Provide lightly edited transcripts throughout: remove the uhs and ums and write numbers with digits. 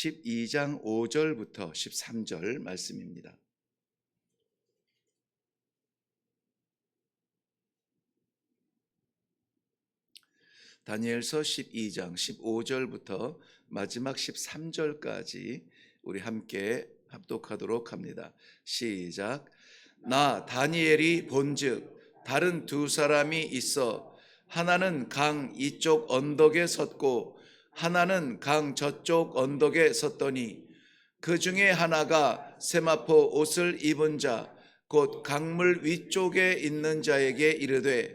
12장 5절부터 13절 말씀입니다. 다니엘서 12장 15절부터 마지막 13절까지 우리 함께 합독하도록 합니다. 시작. 나 다니엘이 본즉 다른 두 사람이 있어 하나는 강 이쪽 언덕에 섰고 하나는 강 저쪽 언덕에 섰더니 그 중에 하나가 세마포 옷을 입은 자 곧 강물 위쪽에 있는 자에게 이르되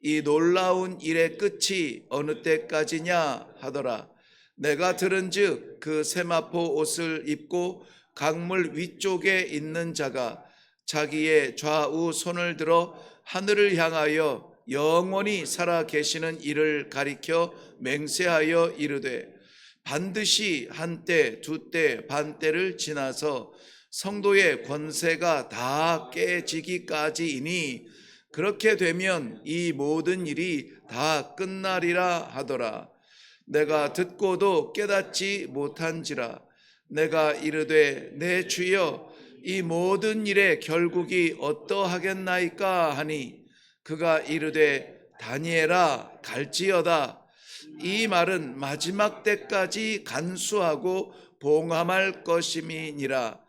이 놀라운 일의 끝이 어느 때까지냐 하더라. 내가 들은즉 그 세마포 옷을 입고 강물 위쪽에 있는 자가 자기의 좌우 손을 들어 하늘을 향하여 영원히 살아 계시는 이를 가리켜 맹세하여 이르되 반드시 한때 두때 반때를 지나서 성도의 권세가 다 깨지기까지이니 그렇게 되면 이 모든 일이 다 끝나리라 하더라. 내가 듣고도 깨닫지 못한지라. 내가 이르되 내 주여 이 모든 일의 결국이 어떠하겠나이까 하니 그가 이르되 다니엘아 갈지어다. 이 말은 마지막 때까지 간수하고 봉함할 것임이니라.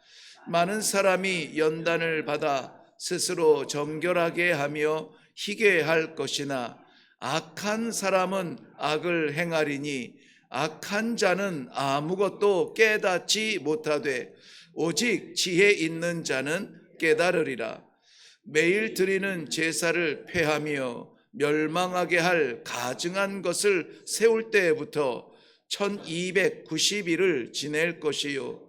많은 사람이 연단을 받아 스스로 정결하게 하며 희게 할 것이나 악한 사람은 악을 행하리니 악한 자는 아무것도 깨닫지 못하되 오직 지혜 있는 자는 깨달으리라. 매일 드리는 제사를 폐하며 멸망하게 할 가증한 것을 세울 때부터 1290일을 지낼 것이요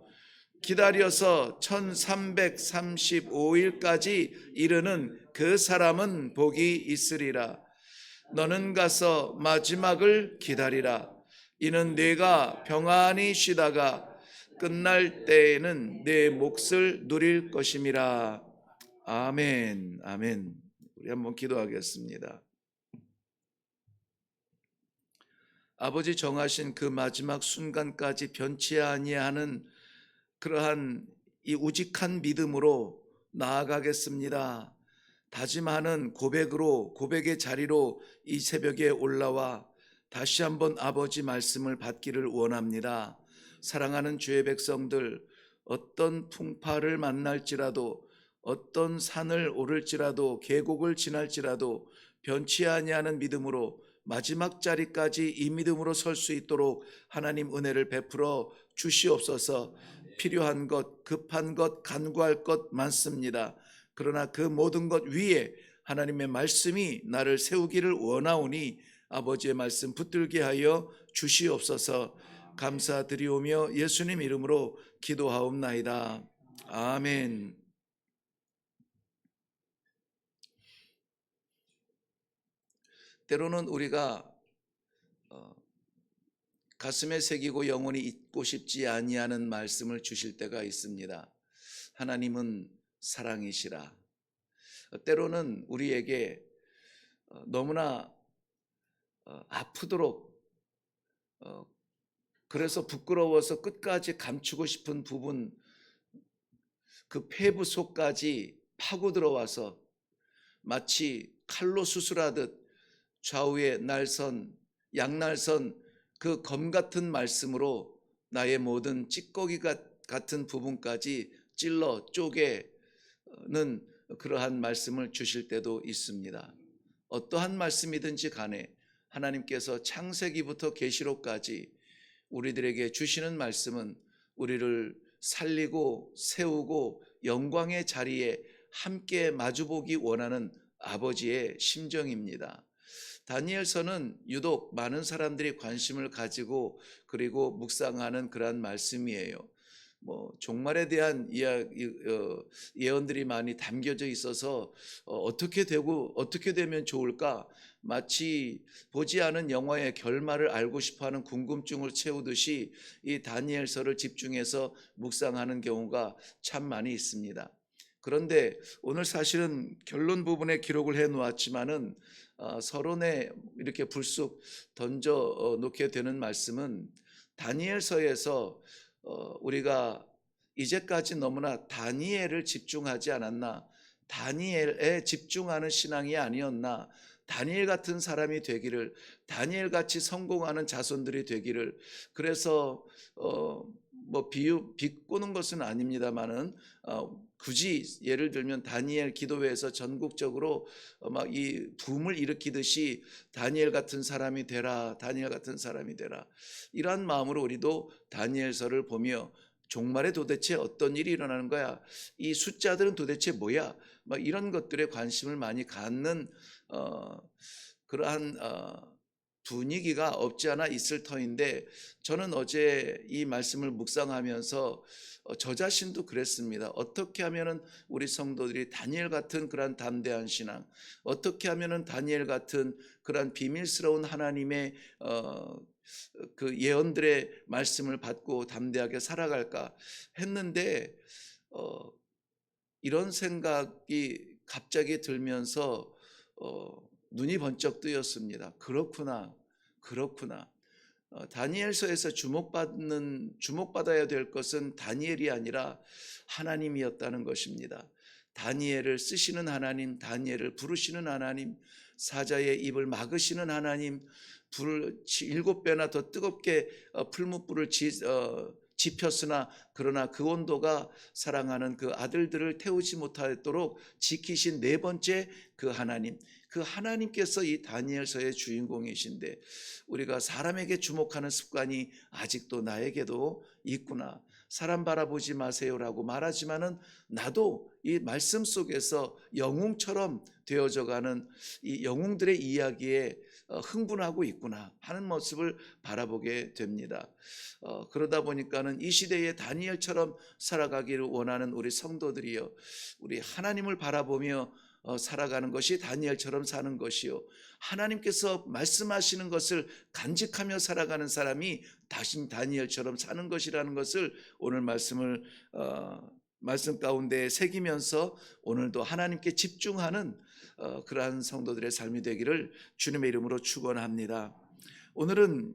기다려서 1335일까지 이르는 그 사람은 복이 있으리라. 너는 가서 마지막을 기다리라. 이는 네가 평안히 쉬다가 끝날 때에는 내 몫을 누릴 것임이라. 아멘. 아멘. 우리 한번 기도하겠습니다. 아버지 정하신 그 마지막 순간까지 변치 아니하는 그러한 이 우직한 믿음으로 나아가겠습니다. 다짐하는 고백으로 고백의 자리로 이 새벽에 올라와 다시 한번 아버지 말씀을 받기를 원합니다. 사랑하는 주의 백성들, 어떤 풍파를 만날지라도 어떤 산을 오를지라도 계곡을 지날지라도 변치 아니하는 믿음으로 마지막 자리까지 이 믿음으로 설 수 있도록 하나님 은혜를 베풀어 주시옵소서. 필요한 것, 급한 것, 간구할 것 많습니다. 그러나 그 모든 것 위에 하나님의 말씀이 나를 세우기를 원하오니 아버지의 말씀 붙들게 하여 주시옵소서. 감사드리오며 예수님 이름으로 기도하옵나이다. 아멘. 때로는 우리가 가슴에 새기고 영원히 잊고 싶지 아니하는 말씀을 주실 때가 있습니다. 하나님은 사랑이시라. 때로는 우리에게 너무나 아프도록 그래서 부끄러워서 끝까지 감추고 싶은 부분, 그 폐부 속까지 파고 들어와서 마치 칼로 수술하듯 좌우의 날선, 양날선 그 검 같은 말씀으로 나의 모든 찌꺼기 같은 부분까지 찔러 쪼개는 그러한 말씀을 주실 때도 있습니다. 어떠한 말씀이든지 간에 하나님께서 창세기부터 계시록까지 우리들에게 주시는 말씀은 우리를 살리고 세우고 영광의 자리에 함께 마주보기 원하는 아버지의 심정입니다. 다니엘서는 유독 많은 사람들이 관심을 가지고 그리고 묵상하는 그러한 말씀이에요. 종말에 대한 예언들이 많이 담겨져 있어서 어떻게 되고 어떻게 되면 좋을까? 마치 보지 않은 영화의 결말을 알고 싶어하는 궁금증을 채우듯이 이 다니엘서를 집중해서 묵상하는 경우가 참 많이 있습니다. 그런데 오늘 사실은 결론 부분에 기록을 해 놓았지만은 서론에 이렇게 불쑥 던져 놓게 되는 말씀은 다니엘서에서 우리가 이제까지 너무나 다니엘을 집중하지 않았나? 다니엘에 집중하는 신앙이 아니었나? 다니엘 같은 사람이 되기를, 다니엘 같이 성공하는 자손들이 되기를. 그래서 뭐 비꼬는 것은 아닙니다만은 굳이 예를 들면 다니엘 기도회에서 전국적으로 막 이 붐을 일으키듯이 다니엘 같은 사람이 되라, 다니엘 같은 사람이 되라, 이러한 마음으로 우리도 다니엘서를 보며 종말에 도대체 어떤 일이 일어나는 거야? 이 숫자들은 도대체 뭐야? 막 이런 것들에 관심을 많이 갖는 그러한 분위기가 없지 않아 있을 터인데, 저는 어제 이 말씀을 묵상하면서 저 자신도 그랬습니다. 어떻게 하면은 우리 성도들이 다니엘 같은 그러한 담대한 신앙, 어떻게 하면은 다니엘 같은 그러한 비밀스러운 하나님의 그 예언들의 말씀을 받고 담대하게 살아갈까 했는데, 이런 생각이 갑자기 들면서 눈이 번쩍 뜨였습니다. 그렇구나. 다니엘서에서 주목받아야 될 것은 다니엘이 아니라 하나님이었다는 것입니다. 다니엘을 쓰시는 하나님, 다니엘을 부르시는 하나님, 사자의 입을 막으시는 하나님, 불을 7배나 더 뜨겁게 풀무불을 지폈으나 그러나 그 온도가 사랑하는 그 아들들을 태우지 못하도록 지키신 네 번째 그 하나님, 그 하나님께서 이 다니엘서의 주인공이신데, 우리가 사람에게 주목하는 습관이 아직도 나에게도 있구나. 사람 바라보지 마세요라고 말하지만은 나도 이 말씀 속에서 영웅처럼 되어져가는 이 영웅들의 이야기에 흥분하고 있구나 하는 모습을 바라보게 됩니다. 그러다 보니까는 이 시대의 다니엘처럼 살아가기를 원하는 우리 성도들이요, 우리 하나님을 바라보며 살아가는 것이 다니엘처럼 사는 것이요, 하나님께서 말씀하시는 것을 간직하며 살아가는 사람이 다시 다니엘처럼 사는 것이라는 것을 오늘 말씀 가운데 새기면서 오늘도 하나님께 집중하는 그러한 성도들의 삶이 되기를 주님의 이름으로 축원합니다. 오늘은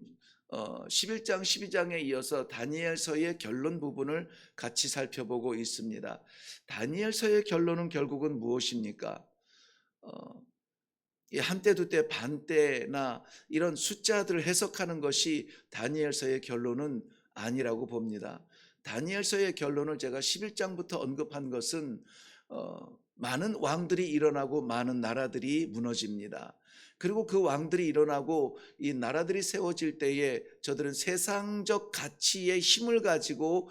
11장 12장에 이어서 다니엘서의 결론 부분을 같이 살펴보고 있습니다. 다니엘서의 결론은 결국은 무엇입니까? 한때 두때 반때나 이런 숫자들을 해석하는 것이 다니엘서의 결론은 아니라고 봅니다. 다니엘서의 결론을 제가 11장부터 언급한 것은 많은 왕들이 일어나고 많은 나라들이 무너집니다. 그리고 그 왕들이 일어나고 이 나라들이 세워질 때에 저들은 세상적 가치의 힘을 가지고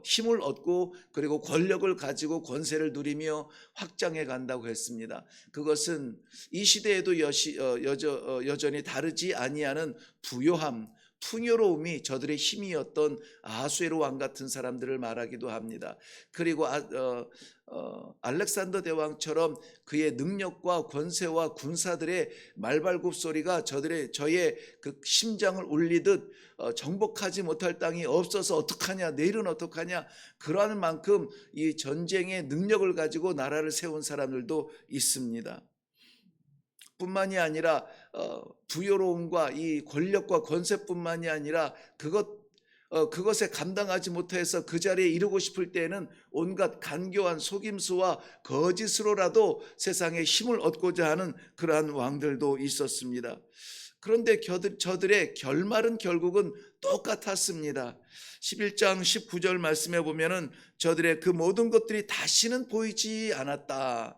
힘을 얻고 그리고 권력을 가지고 권세를 누리며 확장해 간다고 했습니다. 그것은 이 시대에도 여전히 다르지 아니하는 부요함, 풍요로움이 저들의 힘이었던 아하수에로 왕 같은 사람들을 말하기도 합니다. 그리고 알렉산더 대왕처럼 그의 능력과 권세와 군사들의 말발굽 소리가 저의 그 심장을 울리듯 정복하지 못할 땅이 없어서 어떡하냐, 내일은 어떡하냐, 그러한 만큼 이 전쟁의 능력을 가지고 나라를 세운 사람들도 있습니다. 뿐만이 아니라 부요로움과 이 권력과 권세뿐만이 아니라 그것에 감당하지 못해서 그 자리에 이르고 싶을 때에는 온갖 간교한 속임수와 거짓으로라도 세상에 힘을 얻고자 하는 그러한 왕들도 있었습니다. 그런데 저들의 결말은 결국은 똑같았습니다. 11장 19절 말씀에 보면은 저들의 그 모든 것들이 다시는 보이지 않았다.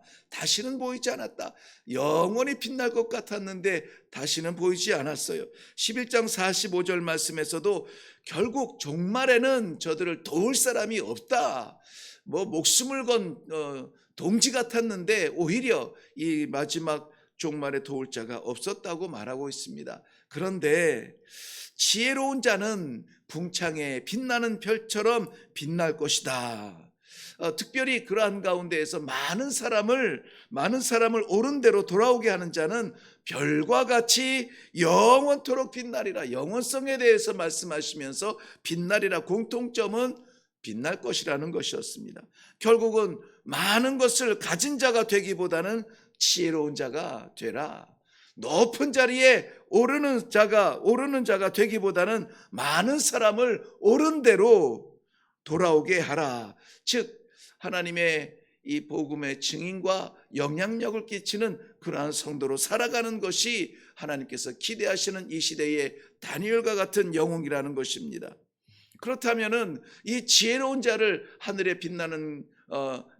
영원히 빛날 것 같았는데 다시는 보이지 않았어요. 11장 45절 말씀에서도 결국 종말에는 저들을 도울 사람이 없다. 목숨을 건 동지 같았는데 오히려 이 마지막 종말에 도울 자가 없었다고 말하고 있습니다. 그런데 지혜로운 자는 궁창에 빛나는 별처럼 빛날 것이다. 특별히 그러한 가운데에서 많은 사람을 옳은 대로 돌아오게 하는 자는 별과 같이 영원토록 빛나리라. 영원성에 대해서 말씀하시면서 빛나리라, 공통점은 빛날 것이라는 것이었습니다. 결국은 많은 것을 가진 자가 되기보다는 지혜로운 자가 되라. 높은 자리에 오르는 자가 되기보다는 많은 사람을 옳은 대로 돌아오게 하라. 즉 하나님의 이 복음의 증인과 영향력을 끼치는 그러한 성도로 살아가는 것이 하나님께서 기대하시는 이 시대의 다니엘과 같은 영웅이라는 것입니다. 그렇다면은 이 지혜로운 자를 하늘에 빛나는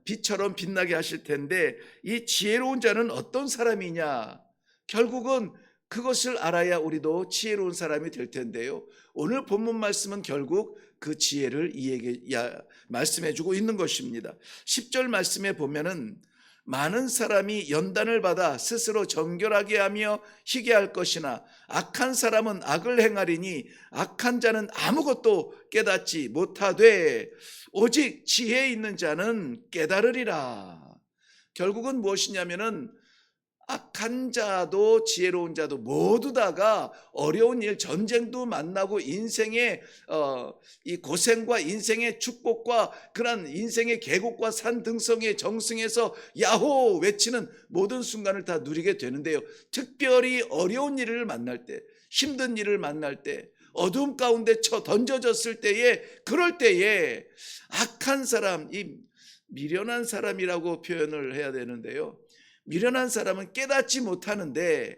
빛처럼 빛나게 하실 텐데, 이 지혜로운 자는 어떤 사람이냐? 결국은 그것을 알아야 우리도 지혜로운 사람이 될 텐데요. 오늘 본문 말씀은 결국 그 지혜를 말씀해 주고 있는 것입니다. 10절 말씀에 보면은 많은 사람이 연단을 받아 스스로 정결하게 하며 희게 할 것이나 악한 사람은 악을 행하리니 악한 자는 아무것도 깨닫지 못하되 오직 지혜 있는 자는 깨달으리라. 결국은 무엇이냐면은 악한 자도 지혜로운 자도 모두 다가 어려운 일, 전쟁도 만나고 인생의 이 고생과 인생의 축복과 그런 인생의 계곡과 산등성의 정승에서 야호 외치는 모든 순간을 다 누리게 되는데요. 특별히 어려운 일을 만날 때, 힘든 일을 만날 때, 어두움 가운데 던져졌을 때에, 그럴 때에 악한 사람, 이 미련한 사람이라고 표현을 해야 되는데요. 미련한 사람은 깨닫지 못하는데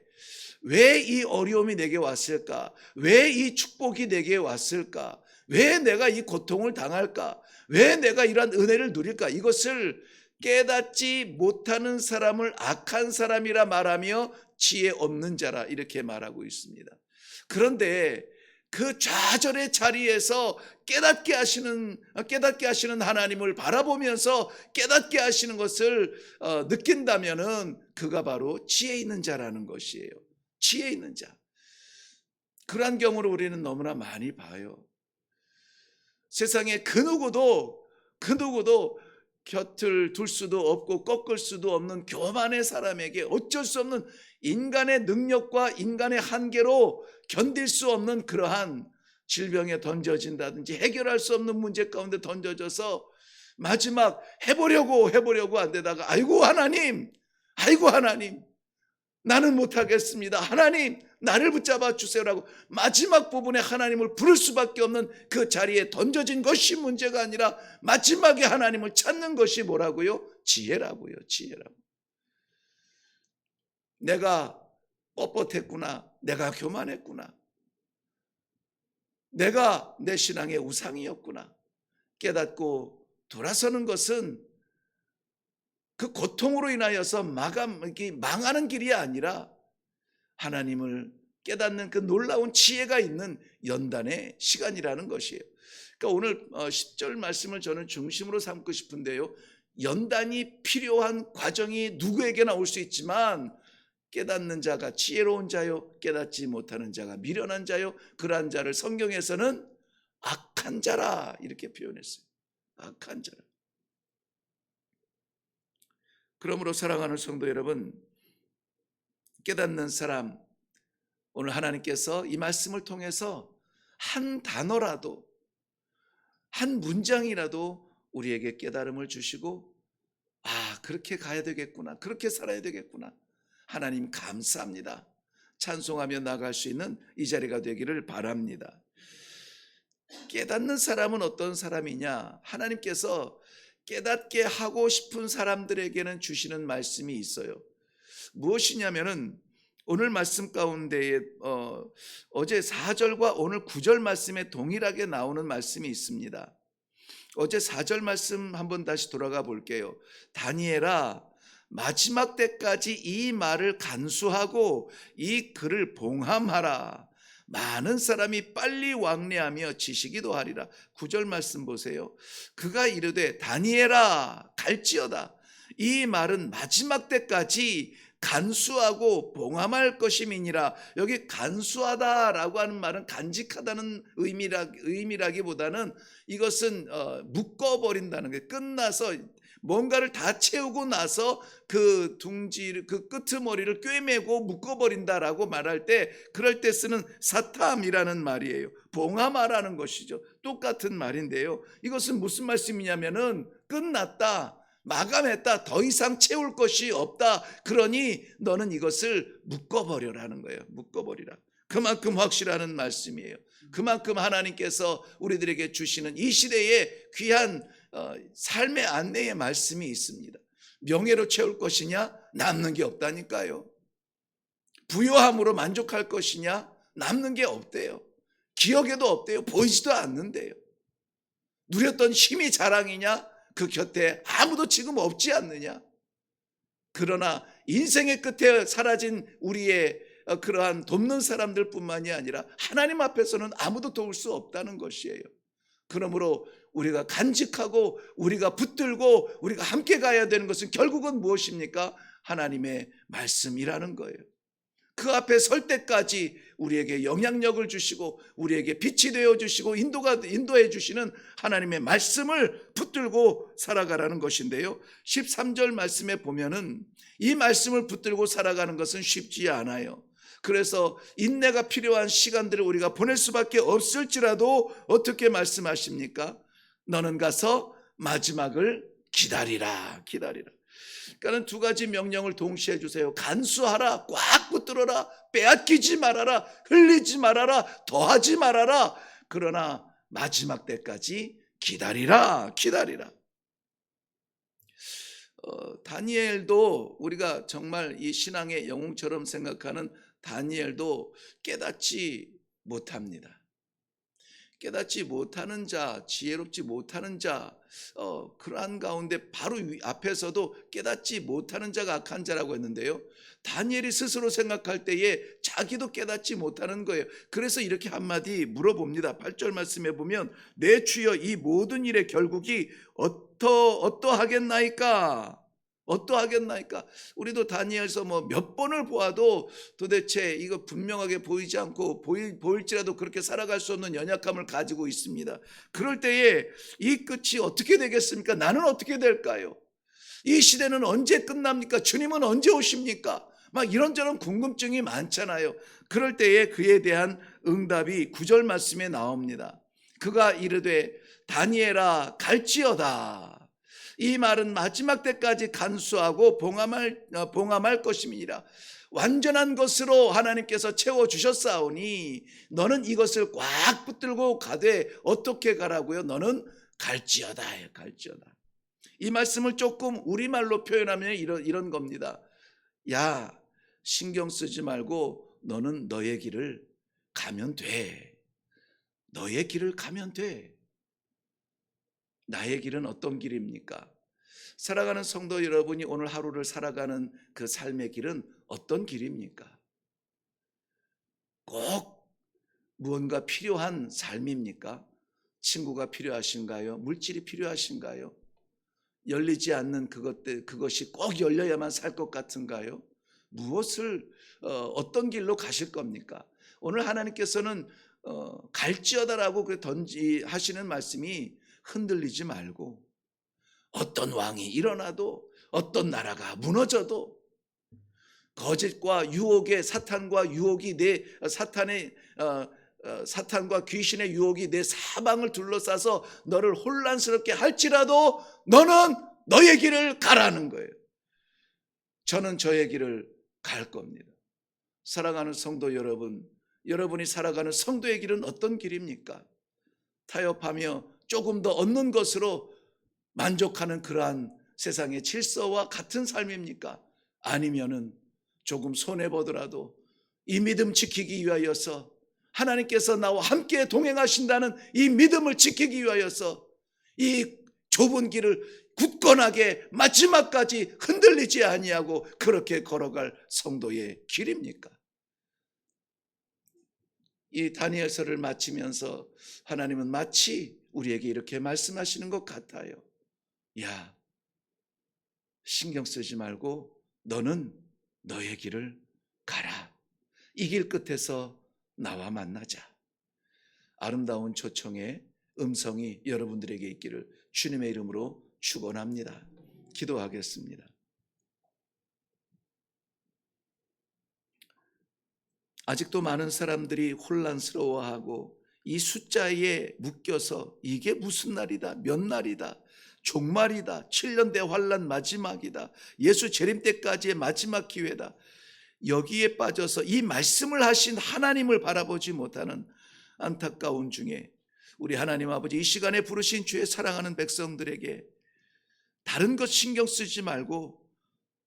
왜 이 어려움이 내게 왔을까? 왜 이 축복이 내게 왔을까? 왜 내가 이 고통을 당할까? 왜 내가 이러한 은혜를 누릴까? 이것을 깨닫지 못하는 사람을 악한 사람이라 말하며 지혜 없는 자라 이렇게 말하고 있습니다. 그런데 그 좌절의 자리에서 깨닫게 하시는 하나님을 바라보면서 깨닫게 하시는 것을 느낀다면은 그가 바로 지혜 있는 자라는 것이에요. 지혜 있는 자. 그러한 경우를 우리는 너무나 많이 봐요. 세상에 그 누구도 곁을 둘 수도 없고 꺾을 수도 없는 교만의 사람에게 어쩔 수 없는 인간의 능력과 인간의 한계로 견딜 수 없는 그러한 질병에 던져진다든지 해결할 수 없는 문제 가운데 던져져서 마지막 해보려고 안 되다가 아이고 하나님 나는 못하겠습니다. 하나님 나를 붙잡아 주세요라고 마지막 부분에 하나님을 부를 수밖에 없는 그 자리에 던져진 것이 문제가 아니라 마지막에 하나님을 찾는 것이 뭐라고요? 지혜라고요. 지혜라고. 내가 뻣뻣했구나. 내가 교만했구나. 내가 내 신앙의 우상이었구나. 깨닫고 돌아서는 것은 그 고통으로 인하여서 망하는 길이 아니라 하나님을 깨닫는 그 놀라운 지혜가 있는 연단의 시간이라는 것이에요. 그러니까 오늘 10절 말씀을 저는 중심으로 삼고 싶은데요. 연단이 필요한 과정이 누구에게나 올 수 있지만 깨닫는 자가 지혜로운 자요, 깨닫지 못하는 자가 미련한 자요, 그러한 자를 성경에서는 악한 자라 이렇게 표현했어요. 악한 자라. 그러므로 사랑하는 성도 여러분, 깨닫는 사람, 오늘 하나님께서 이 말씀을 통해서 한 단어라도, 한 문장이라도 우리에게 깨달음을 주시고, 그렇게 가야 되겠구나, 그렇게 살아야 되겠구나. 하나님 감사합니다. 찬송하며 나갈 수 있는 이 자리가 되기를 바랍니다. 깨닫는 사람은 어떤 사람이냐? 하나님께서 깨닫게 하고 싶은 사람들에게는 주시는 말씀이 있어요. 무엇이냐면은 오늘 말씀 가운데에 어제 4절과 오늘 9절 말씀에 동일하게 나오는 말씀이 있습니다. 어제 4절 말씀 한번 다시 돌아가 볼게요. 다니엘아, 마지막 때까지 이 말을 간수하고 이 글을 봉함하라. 많은 사람이 빨리 왕래하며 지식이도 하리라. 9절 말씀 보세요. 그가 이르되 다니엘아 갈지어다. 이 말은 마지막 때까지 간수하고 봉함할 것임이니라. 여기 간수하다라고 하는 말은 간직하다는 의미라기보다는 이것은 묶어버린다는 게, 끝나서 뭔가를 다 채우고 나서 그 끄트머리를 꿰매고 묶어버린다라고 말할 때, 그럴 때 쓰는 사탐이라는 말이에요. 봉함하라는 것이죠. 똑같은 말인데요. 이것은 무슨 말씀이냐면은 끝났다. 마감했다. 더 이상 채울 것이 없다. 그러니 너는 이것을 묶어버려라는 거예요. 묶어버리라. 그만큼 확실한 말씀이에요. 그만큼 하나님께서 우리들에게 주시는 이 시대에 귀한 삶의 안내의 말씀이 있습니다. 명예로 채울 것이냐? 남는 게 없다니까요. 부요함으로 만족할 것이냐? 남는 게 없대요. 기억에도 없대요. 보이지도 않는데요. 누렸던 힘이 자랑이냐? 그 곁에 아무도 지금 없지 않느냐? 그러나 인생의 끝에 사라진 우리의 그러한 돕는 사람들 뿐만이 아니라 하나님 앞에서는 아무도 도울 수 없다는 것이에요. 그러므로 우리가 간직하고 우리가 붙들고 우리가 함께 가야 되는 것은 결국은 무엇입니까? 하나님의 말씀이라는 거예요. 그 앞에 설 때까지 우리에게 영향력을 주시고 우리에게 빛이 되어 주시고 인도해 주시는 하나님의 말씀을 붙들고 살아가라는 것인데요. 13절 말씀에 보면은 이 말씀을 붙들고 살아가는 것은 쉽지 않아요. 그래서 인내가 필요한 시간들을 우리가 보낼 수밖에 없을지라도 어떻게 말씀하십니까? 너는 가서 마지막을 기다리라. 그러니까 두 가지 명령을 동시에 주세요. 간수하라, 꽉 붙들어라, 빼앗기지 말아라, 흘리지 말아라, 더하지 말아라. 그러나 마지막 때까지 기다리라. 다니엘도 우리가 정말 이 신앙의 영웅처럼 생각하는 다니엘도 깨닫지 못합니다. 깨닫지 못하는 자, 지혜롭지 못하는 자, 그러한 가운데 바로 앞에서도 깨닫지 못하는 자가 악한 자라고 했는데요. 다니엘이 스스로 생각할 때에 자기도 깨닫지 못하는 거예요. 그래서 이렇게 한마디 물어봅니다. 8절 말씀에 보면 내 주여 이 모든 일의 결국이 어떠하겠나이까? 우리도 다니엘서 몇 번을 보아도 도대체 이거 분명하게 보이지 않고 보일지라도 그렇게 살아갈 수 없는 연약함을 가지고 있습니다. 그럴 때에 이 끝이 어떻게 되겠습니까? 나는 어떻게 될까요? 이 시대는 언제 끝납니까? 주님은 언제 오십니까? 막 이런저런 궁금증이 많잖아요. 그럴 때에 그에 대한 응답이 9절 말씀에 나옵니다. 그가 이르되 다니엘아 갈지어다. 이 말은 마지막 때까지 간수하고 봉함할 것임이니라. 완전한 것으로 하나님께서 채워주셨사오니 너는 이것을 꽉 붙들고 가되 어떻게 가라고요? 너는 갈지어다. 이 말씀을 조금 우리말로 표현하면 이런 겁니다. 야, 신경 쓰지 말고 너는 너의 길을 가면 돼. 너의 길을 가면 돼. 나의 길은 어떤 길입니까? 살아가는 성도 여러분이 오늘 하루를 살아가는 그 삶의 길은 어떤 길입니까? 꼭 무언가 필요한 삶입니까? 친구가 필요하신가요? 물질이 필요하신가요? 열리지 않는 그것이 꼭 열려야만 살 것 같은가요? 어떤 길로 가실 겁니까? 오늘 하나님께서는 갈지어다라고 하시는 말씀이 흔들리지 말고 어떤 왕이 일어나도 어떤 나라가 무너져도 거짓과 유혹의 사탄과 유혹이 사탄과 귀신의 유혹이 내 사방을 둘러싸서 너를 혼란스럽게 할지라도 너는 너의 길을 가라는 거예요. 저는 저의 길을 갈 겁니다. 사랑하는 성도 여러분, 여러분이 살아가는 성도의 길은 어떤 길입니까? 타협하며 조금 더 얻는 것으로 만족하는 그러한 세상의 질서와 같은 삶입니까? 아니면은 조금 손해보더라도 이 믿음 지키기 위하여서 하나님께서 나와 함께 동행하신다는 이 믿음을 지키기 위하여서 이 좁은 길을 굳건하게 마지막까지 흔들리지 아니하고 그렇게 걸어갈 성도의 길입니까? 이 다니엘서를 마치면서 하나님은 마치 우리에게 이렇게 말씀하시는 것 같아요. 야, 신경 쓰지 말고 너는 너의 길을 가라. 이 길 끝에서 나와 만나자. 아름다운 초청의 음성이 여러분들에게 있기를 주님의 이름으로 축원합니다. 기도하겠습니다. 아직도 많은 사람들이 혼란스러워하고 이 숫자에 묶여서 이게 무슨 날이다, 몇 날이다, 종말이다, 7년 대환란 마지막이다, 예수 재림 때까지의 마지막 기회다, 여기에 빠져서 이 말씀을 하신 하나님을 바라보지 못하는 안타까운 중에 우리 하나님 아버지, 이 시간에 부르신 주의 사랑하는 백성들에게 다른 것 신경 쓰지 말고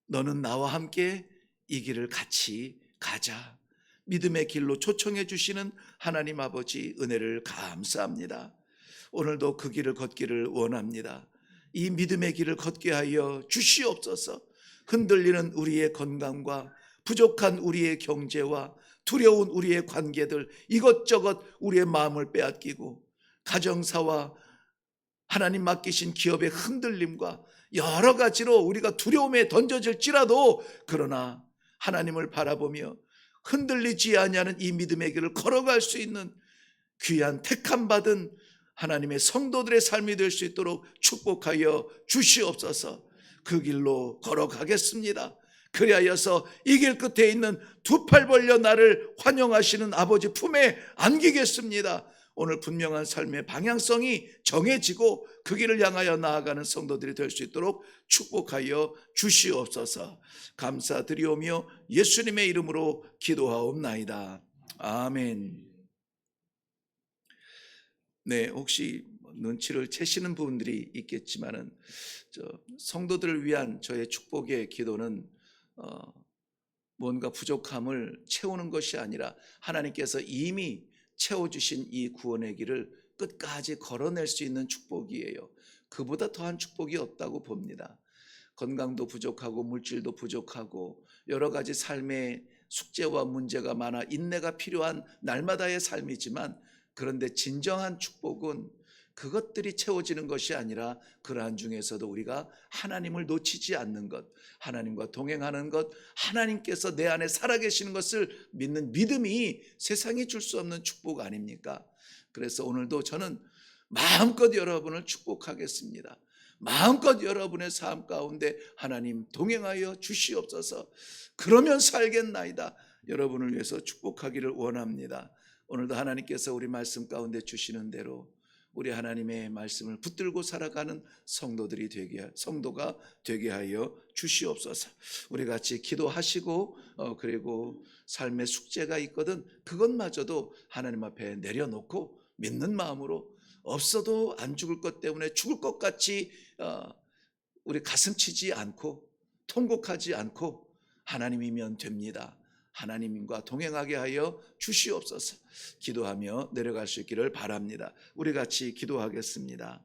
너는 나와 함께 이 길을 같이 가자, 믿음의 길로 초청해 주시는 하나님 아버지 은혜를 감사합니다. 오늘도 그 길을 걷기를 원합니다. 이 믿음의 길을 걷게 하여 주시옵소서. 흔들리는 우리의 건강과 부족한 우리의 경제와 두려운 우리의 관계들, 이것저것 우리의 마음을 빼앗기고 가정사와 하나님 맡기신 기업의 흔들림과 여러 가지로 우리가 두려움에 던져질지라도 그러나 하나님을 바라보며 흔들리지 아니하는 이 믿음의 길을 걸어갈 수 있는 귀한 택함 받은 하나님의 성도들의 삶이 될 수 있도록 축복하여 주시옵소서. 그 길로 걸어가겠습니다. 그리하여서 이 길 끝에 있는 두 팔 벌려 나를 환영하시는 아버지 품에 안기겠습니다. 오늘 분명한 삶의 방향성이 정해지고 그 길을 향하여 나아가는 성도들이 될 수 있도록 축복하여 주시옵소서. 감사드리오며 예수님의 이름으로 기도하옵나이다. 아멘. 네, 혹시 눈치를 채시는 분들이 있겠지만은 성도들을 위한 저의 축복의 기도는 뭔가 부족함을 채우는 것이 아니라 하나님께서 이미 채워주신 이 구원의 길을 끝까지 걸어낼 수 있는 축복이에요. 그보다 더한 축복이 없다고 봅니다. 건강도 부족하고 물질도 부족하고 여러 가지 삶의 숙제와 문제가 많아 인내가 필요한 날마다의 삶이지만, 그런데 진정한 축복은 그것들이 채워지는 것이 아니라 그러한 중에서도 우리가 하나님을 놓치지 않는 것, 하나님과 동행하는 것, 하나님께서 내 안에 살아계시는 것을 믿는 믿음이 세상이 줄 수 없는 축복 아닙니까? 그래서 오늘도 저는 마음껏 여러분을 축복하겠습니다. 마음껏 여러분의 삶 가운데 하나님 동행하여 주시옵소서. 그러면 살겠나이다. 여러분을 위해서 축복하기를 원합니다. 오늘도 하나님께서 우리 말씀 가운데 주시는 대로 우리 하나님의 말씀을 붙들고 살아가는 성도가 되게 하여 주시옵소서. 우리 같이 기도하시고 그리고 삶의 숙제가 있거든 그것마저도 하나님 앞에 내려놓고 믿는 마음으로, 없어도 안 죽을 것 때문에 죽을 것 같이 우리 가슴치지 않고 통곡하지 않고 하나님이면 됩니다. 하나님과 동행하게 하여 주시옵소서. 기도하며 내려갈 수 있기를 바랍니다. 우리 같이 기도하겠습니다.